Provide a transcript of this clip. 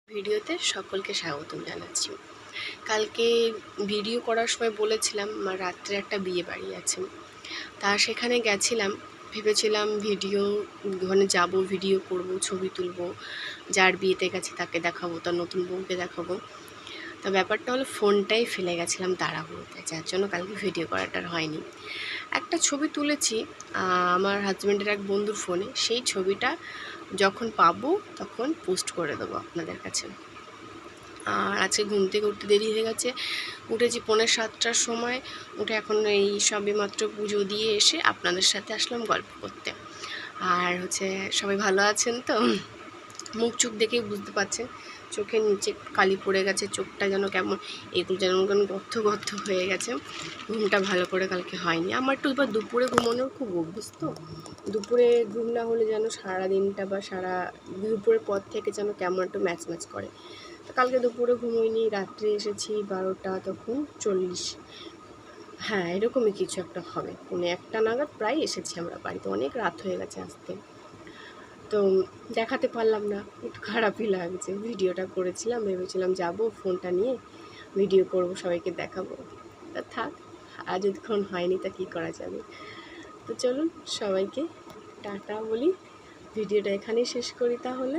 ভিডিওতে সকলকে স্বাগতম জানাচ্ছি। কালকে ভিডিও করার সময় বলেছিলাম আমার রাত্রে একটা বিয়ে বাড়ি আছে, তা সেখানে গেছিলাম। ভেবেছিলাম ভিডিও ওখানে যাবো, ভিডিও করব, ছবি তুলব, যার বিয়েতে গেছি তাকে দেখাবো, তার নতুন বউকে দেখাবো। তা ব্যাপারটা হলো ফোনটাই ফেলে গেছিলাম তাড়াহুড়োতে, যার জন্য কালকে ভিডিও করাটা হয়নি। একটা ছবি তুলেছি আমার হাজব্যান্ডের এক বন্ধুর ফোনে, সেই ছবিটা যখন পাবো তখন পোস্ট করে দেবো আপনাদের কাছে। আর আজকে ঘুম থেকে উঠতে দেরি হয়ে গেছে, উঠেছি 6:45টার সময়। উঠে এখন এই সবে মাত্র পুজো দিয়ে এসে আপনাদের সাথে আসলাম গল্প করতে। আর সবাই ভালো আছেন তো? মুখ চোখ দেখেই বুঝতে পারছেন, চোখের নিচে কালি পড়ে গেছে, চোখটা যেন কেমন এগুলো যেন গর্ত গর্ত হয়ে গেছে। ঘুমটা ভালো করে কালকে হয়নি আমার। একটু এবার দুপুরে ঘুমানোর খুব অভ্যেস তো, দুপুরে ঘুম না হলে যেন সারা দিনটা বা সারা দুপুরের পর থেকে যেন কেমন একটু ম্যাচ ম্যাচ করে। কালকে দুপুরে ঘুমোইনি, রাত্রে এসেছি 12টা তখন 40, হ্যাঁ এরকমই কিছু একটা হবে, 1:45 নাগাদ প্রায় এসেছি আমরা বাড়িতে। অনেক রাত হয়ে গেছে আসতে, তো দেখাতে পারলাম না, একটু খারাপই লাগছে। ভিডিওটা করেছিলাম, ভেবেছিলাম যাব ফোনটা নিয়ে ভিডিও করব, সবাইকে দেখাবো। তা থাক, আর যতক্ষণ হয়নি তা কী করা যাবে। তো চলুন সবাইকে টাটা বলি, ভিডিওটা এখানেই শেষ করি তাহলে।